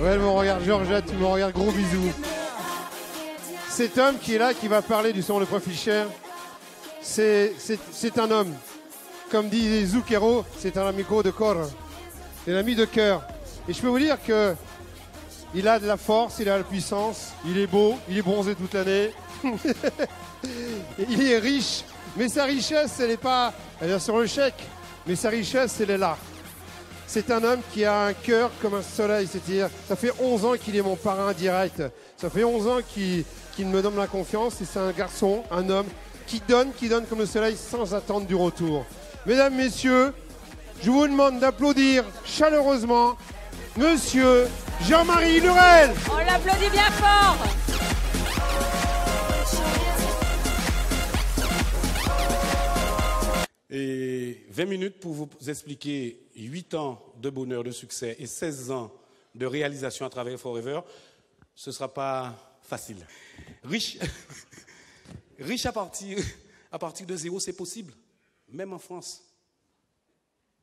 Ouais, elle me regarde, Georgette, tu me regardes, gros bisous. Cet homme qui est là, qui va parler du son de profil cher, c'est un homme. Comme dit Zucchero, c'est un amico de corps. C'est un ami de cœur. Et je peux vous dire que il a de la force, il a de la puissance, il est beau, il est bronzé toute l'année. Il est riche, mais sa richesse, elle n'est pas sur le chèque, mais sa richesse, elle est là. C'est un homme qui a un cœur comme un soleil, c'est-à-dire, ça fait 11 ans qu'il est mon parrain direct. Ça fait 11 ans qu'il me donne la confiance, et c'est un garçon, un homme, qui donne comme le soleil sans attendre du retour. Mesdames, messieurs, je vous demande d'applaudir chaleureusement Monsieur Jean-Marie Lurel. On l'applaudit bien fort. Et 20 minutes pour vous expliquer 8 ans de bonheur, de succès et 16 ans de réalisation à travers Forever, ce ne sera pas facile. Riche, riche à partir de zéro, c'est possible, même en France.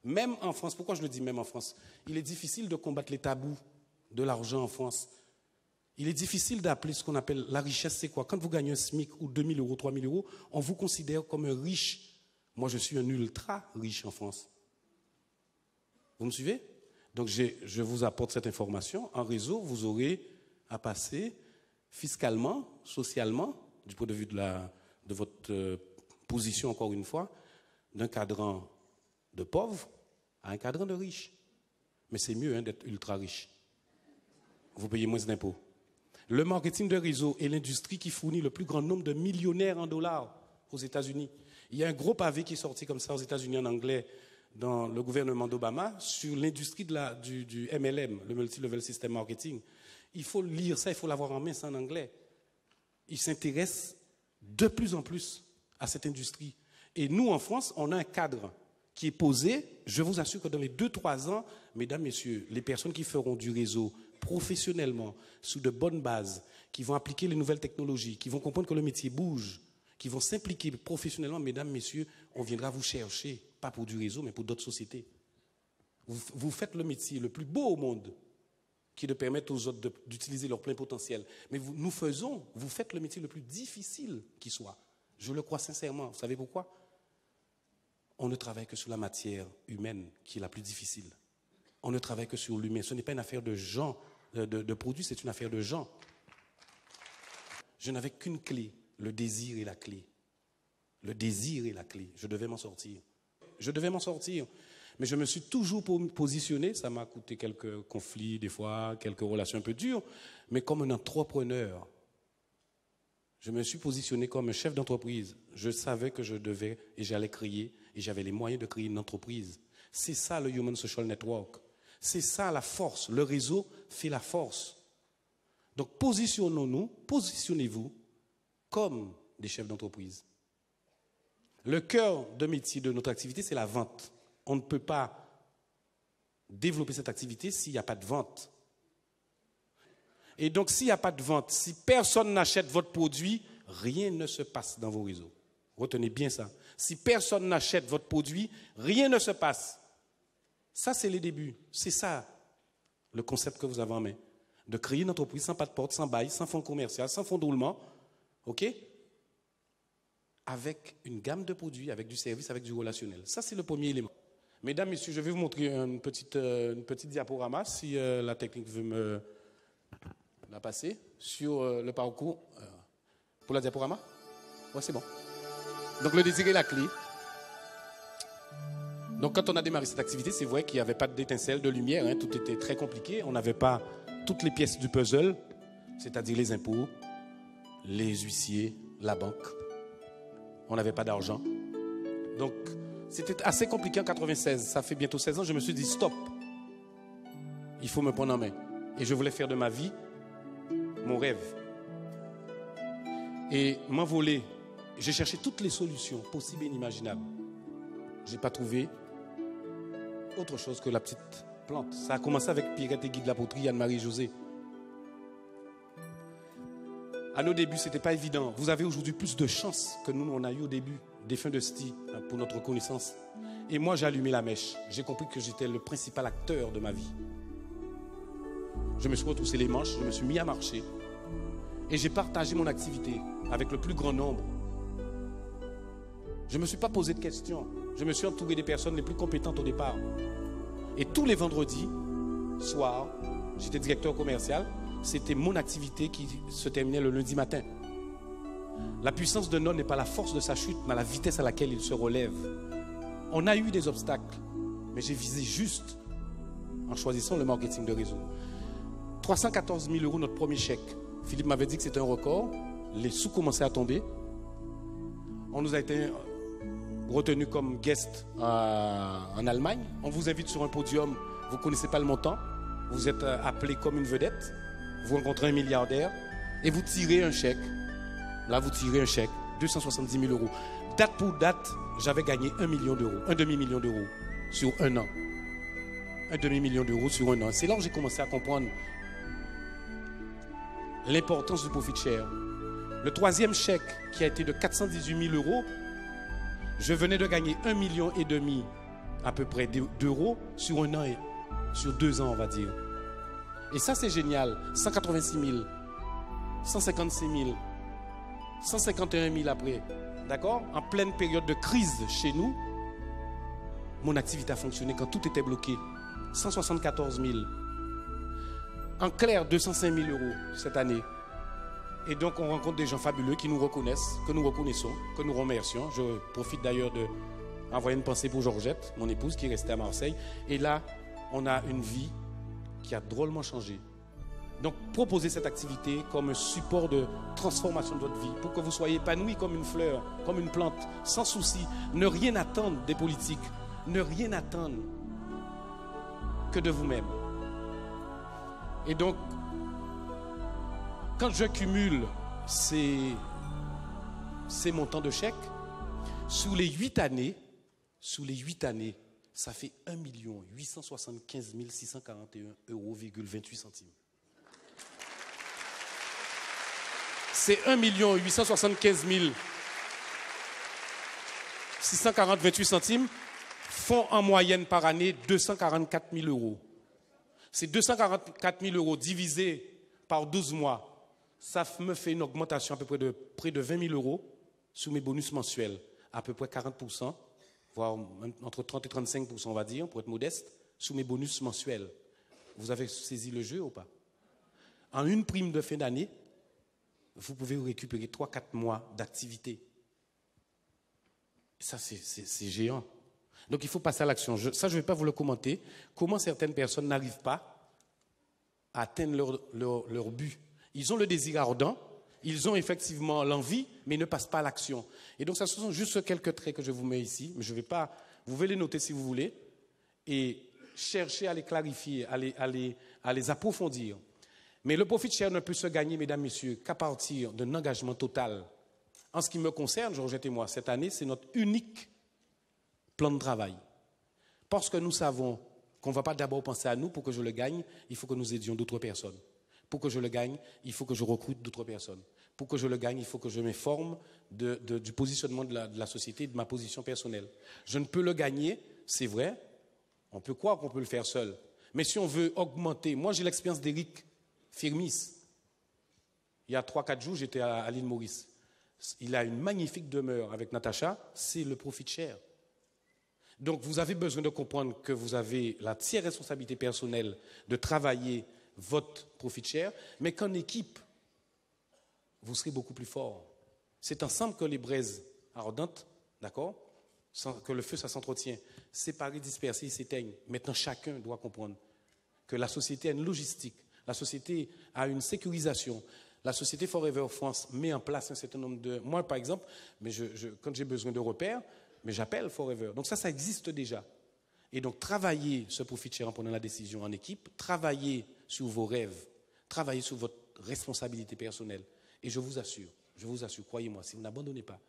Même en France, pourquoi je le dis même en France? Il est difficile de combattre les tabous de l'argent en France. Il est difficile d'appeler ce qu'on appelle la richesse, c'est quoi? Quand vous gagnez un SMIC ou 2 000 euros, 3 000 euros, on vous considère comme un riche. Moi, je suis un ultra riche en France. Vous me suivez? Donc, je vous apporte cette information. En réseau, vous aurez à passer fiscalement, socialement, du point de vue de votre position, encore une fois, d'un cadran de pauvre à un cadran de riche. Mais c'est mieux d'être ultra riche. Vous payez moins d'impôts. Le marketing de réseau est l'industrie qui fournit le plus grand nombre de millionnaires en dollars aux États-Unis. Il y a un gros pavé qui est sorti comme ça aux États-Unis en anglais dans le gouvernement d'Obama sur l'industrie du MLM, le Multi-Level System Marketing. Il faut lire ça, il faut l'avoir en main, c'est en anglais. Ils s'intéressent de plus en plus à cette industrie. Et nous, en France, on a un cadre qui est posé. Je vous assure que dans les 2-3 ans, mesdames, messieurs, les personnes qui feront du réseau professionnellement, sous de bonnes bases, qui vont appliquer les nouvelles technologies, qui vont comprendre que le métier bouge, qui vont s'impliquer professionnellement, mesdames, messieurs, on viendra vous chercher, pas pour du réseau, mais pour d'autres sociétés. Vous faites le métier le plus beau au monde, qui est de permettre aux autres d'utiliser leur plein potentiel. Mais vous faites le métier le plus difficile qui soit. Je le crois sincèrement. Vous savez pourquoi? On ne travaille que sur la matière humaine, qui est la plus difficile. On ne travaille que sur l'humain. Ce n'est pas une affaire de gens, de produits, c'est une affaire de gens. Je n'avais qu'une clé. Le désir est la clé. Le désir est la clé. Je devais m'en sortir. Mais je me suis toujours positionné. Ça m'a coûté quelques conflits, des fois, quelques relations un peu dures. Mais comme un entrepreneur, je me suis positionné comme un chef d'entreprise. Je savais que je devais et j'allais créer. Et j'avais les moyens de créer une entreprise. C'est ça le Human Social Network. C'est ça la force. Le réseau fait la force. Donc positionnez-vous comme des chefs d'entreprise. Le cœur de métier de notre activité, c'est la vente. On ne peut pas développer cette activité s'il n'y a pas de vente. Et donc, s'il n'y a pas de vente, si personne n'achète votre produit, rien ne se passe dans vos réseaux. Retenez bien ça. Si personne n'achète votre produit, rien ne se passe. Ça, c'est les débuts. C'est ça, le concept que vous avez en main. De créer une entreprise sans pas de porte, sans bail, sans fonds commercial, sans fonds de roulement. OK? Avec une gamme de produits, avec du service, avec du relationnel. Ça, c'est le premier élément. Mesdames, messieurs, je vais vous montrer une petite diaporama, si la technique veut me la passer, sur le parcours. Pour la diaporama? Ouais, c'est bon. Donc, le désir est la clé. Donc, quand on a démarré cette activité, c'est vrai qu'il n'y avait pas d'étincelle, de lumière. Tout était très compliqué. On n'avait pas toutes les pièces du puzzle, c'est-à-dire les impôts, les huissiers, la banque. On n'avait pas d'argent. Donc, c'était assez compliqué en 96. Ça fait bientôt 16 ans. Je me suis dit, stop. Il faut me prendre en main. Et je voulais faire de ma vie mon rêve. Et m'envoler. J'ai cherché toutes les solutions possibles et inimaginables. Je n'ai pas trouvé autre chose que la petite plante. Ça a commencé avec Pierrette et Guy de la Poterie, Anne-Marie José. À nos débuts, ce n'était pas évident. Vous avez aujourd'hui plus de chance que nous, on a eu au début, des fins de STI, pour notre reconnaissance. Et moi, j'ai allumé la mèche. J'ai compris que j'étais le principal acteur de ma vie. Je me suis retroussé les manches, je me suis mis à marcher. Et j'ai partagé mon activité avec le plus grand nombre. Je ne me suis pas posé de questions. Je me suis entouré des personnes les plus compétentes au départ. Et tous les vendredis, soir, j'étais directeur commercial. C'était mon activité qui se terminait le lundi matin. La puissance d'un homme n'est pas la force de sa chute, mais la vitesse à laquelle il se relève. On a eu des obstacles, mais j'ai visé juste en choisissant le marketing de réseau. 314 000 € notre premier chèque. Philippe m'avait dit que c'était un record. Les sous commençaient à tomber. On nous a été retenus comme guest en Allemagne. On vous invite sur un podium. Vous ne connaissez pas le montant. Vous êtes appelé comme une vedette. Vous rencontrez un milliardaire et vous tirez un chèque. Là, vous tirez un chèque, 270 000 €. Date pour date, j'avais gagné 1 million d'euros, un demi-million d'euros sur un an. Un demi-million d'euros sur un an. C'est là où j'ai commencé à comprendre l'importance du profit share. Le troisième chèque, qui a été de 418 000 €, je venais de gagner 1,5 million à peu près d'euros sur un an, et sur 2 ans, on va dire. Et ça, c'est génial. 186 000, 156 000, 151 000 après. D'accord? En pleine période de crise chez nous, mon activité a fonctionné quand tout était bloqué. 174 000. En clair, 205 000 € cette année. Et donc, on rencontre des gens fabuleux qui nous reconnaissent, que nous reconnaissons, que nous remercions. Je profite d'ailleurs d'envoyer une pensée pour Georgette, mon épouse, qui est restée à Marseille. Et là, on a une vie qui a drôlement changé. Donc, proposez cette activité comme un support de transformation de votre vie pour que vous soyez épanoui comme une fleur, comme une plante, sans souci. Ne rien attendre des politiques. Ne rien attendre que de vous-même. Et donc, quand je cumule ces montants de chèques, sous les 8 années, ça fait 1 875 641,28 €. Ces 1 875 640,28 € font en moyenne par année 244 000 €. Ces 244 000 € divisés par 12 mois, ça me fait une augmentation à peu près de près de 20 000 € sous mes bonus mensuels, à peu près 40%, voire entre 30 et 35%, on va dire, pour être modeste, sous mes bonus mensuels. Vous avez saisi le jeu ou pas? En une prime de fin d'année, vous pouvez récupérer 3-4 mois d'activité. Ça, c'est géant. Donc, il faut passer à l'action. Ça, je ne vais pas vous le commenter. Comment certaines personnes n'arrivent pas à atteindre leur but. Ils ont le désir ardent, ils ont effectivement l'envie, mais ils ne passent pas à l'action. Et donc, ça, ce sont juste quelques traits que je vous mets ici, mais je ne vais pas... Vous pouvez les noter si vous voulez, et chercher à les clarifier, à les approfondir. Mais le profit share ne peut se gagner, mesdames, messieurs, qu'à partir d'un engagement total. En ce qui me concerne, Georgette et moi, cette année, c'est notre unique plan de travail. Parce que nous savons qu'on ne va pas d'abord penser à nous. Pour que je le gagne, il faut que nous aidions d'autres personnes. Pour que je le gagne, il faut que je recrute d'autres personnes. Pour que je le gagne, il faut que je m'informe du positionnement de la société, de ma position personnelle. Je ne peux le gagner, c'est vrai, on peut croire qu'on peut le faire seul. Mais si on veut augmenter, moi j'ai l'expérience d'Éric Firmis. Il y a 3-4 jours, j'étais à l'île Maurice. Il a une magnifique demeure avec Natacha, c'est le profit share. Donc vous avez besoin de comprendre que vous avez la tiers responsabilité personnelle de travailler votre profit share, mais qu'en équipe, vous serez beaucoup plus fort. C'est ensemble que les braises ardentes, d'accord, que le feu, ça s'entretient. Séparés, dispersés, ils s'éteignent. Maintenant, chacun doit comprendre que la société a une logistique, la société a une sécurisation. La société Forever France met en place un certain nombre de... Moi, par exemple, mais quand j'ai besoin de repères, mais j'appelle Forever. Donc ça existe déjà. Et donc, travaillez ce profit share en prenant la décision en équipe, travaillez sur vos rêves, travaillez sur votre responsabilité personnelle. Et je vous assure, croyez-moi, si vous n'abandonnez pas,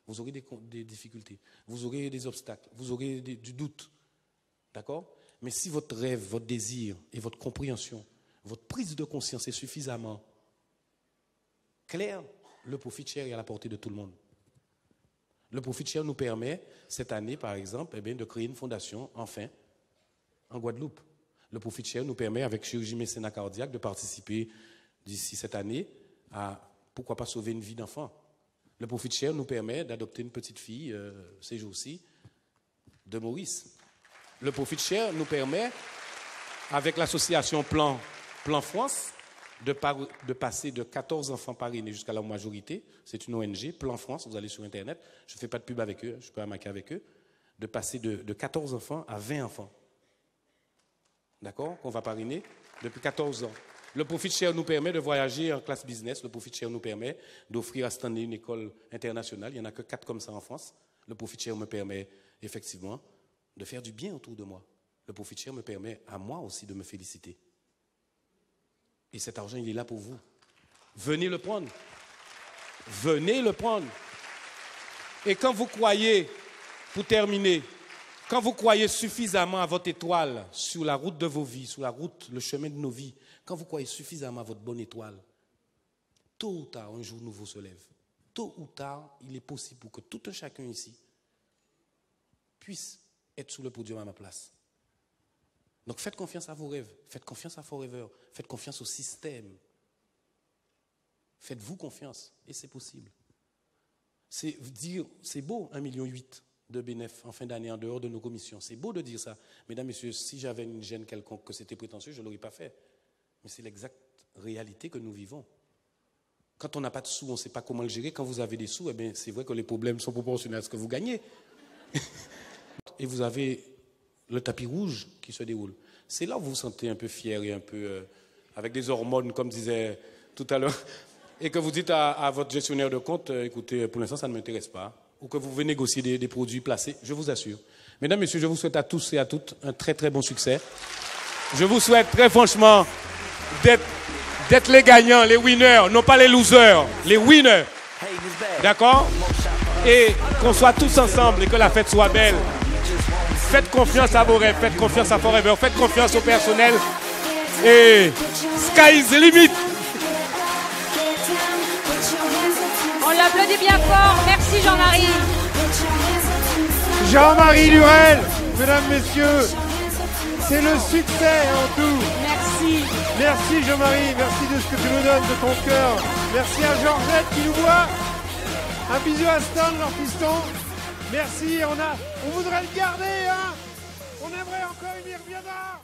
vous aurez des difficultés, vous aurez des obstacles, vous aurez du doute. D'accord? Mais si votre rêve, votre désir et votre compréhension, votre prise de conscience est suffisamment claire, le profit share est à la portée de tout le monde. Le profit share nous permet, cette année par exemple, de créer une fondation, enfin, en Guadeloupe. Le Profit Share nous permet, avec chirurgie mécénat cardiaque, de participer d'ici cette année à, pourquoi pas, sauver une vie d'enfant. Le Profit Share nous permet d'adopter une petite fille ces jours-ci de Maurice. Le Profit Share nous permet, avec l'association Plan France, de passer de 14 enfants parrainés jusqu'à la majorité. C'est une ONG, Plan France, vous allez sur Internet, je ne fais pas de pub avec eux, je peux amaquer avec eux, de passer de 14 enfants à 20 enfants. D'accord? Qu'on va parrainer depuis 14 ans. Le Profit Share nous permet de voyager en classe business. Le Profit Share nous permet d'offrir à Stanley une école internationale. Il n'y en a que 4 comme ça en France. Le Profit Share me permet effectivement de faire du bien autour de moi. Le Profit Share me permet à moi aussi de me féliciter. Et cet argent, il est là pour vous. Venez le prendre. Venez le prendre. Et quand vous croyez, pour terminer, quand vous croyez suffisamment à votre étoile sur la route de vos vies, sur la route, le chemin de nos vies, quand vous croyez suffisamment à votre bonne étoile, tôt ou tard, un jour nouveau se lève. Tôt ou tard, il est possible pour que tout un chacun ici puisse être sous le podium à ma place. Donc faites confiance à vos rêves, faites confiance à Forever, faites confiance au système. Faites-vous confiance, et c'est possible. C'est beau, 1,8 million de bénéfices en fin d'année en dehors de nos commissions. C'est beau de dire ça. Mesdames, Messieurs, si j'avais une gêne quelconque que c'était prétentieux, je ne l'aurais pas fait. Mais c'est l'exacte réalité que nous vivons. Quand on n'a pas de sous, on ne sait pas comment le gérer. Quand vous avez des sous, eh bien, c'est vrai que les problèmes sont proportionnels à ce que vous gagnez. Et vous avez le tapis rouge qui se déroule. C'est là où vous vous sentez un peu fier et un peu avec des hormones, comme disait tout à l'heure, et que vous dites à votre gestionnaire de compte, écoutez, pour l'instant, ça ne m'intéresse pas, ou que vous venez négocier des produits placés, je vous assure. Mesdames, Messieurs, je vous souhaite à tous et à toutes un très très bon succès. Je vous souhaite très franchement d'être les gagnants, les winners, non pas les losers, les winners. D'accord? Et qu'on soit tous ensemble et que la fête soit belle. Faites confiance à vos rêves, faites confiance à Forever, faites confiance au personnel. Et sky is the limit. On l'applaudit bien fort. Merci Jean-Marie. Jean-Marie Lurel, mesdames, messieurs, c'est le succès en tout. Merci. Merci Jean-Marie, merci de ce que tu nous donnes, de ton cœur. Merci à Georgette qui nous voit. Un bisou à Stan, leur fiston. Merci, on voudrait le garder, hein. On aimerait encore, il y reviendra.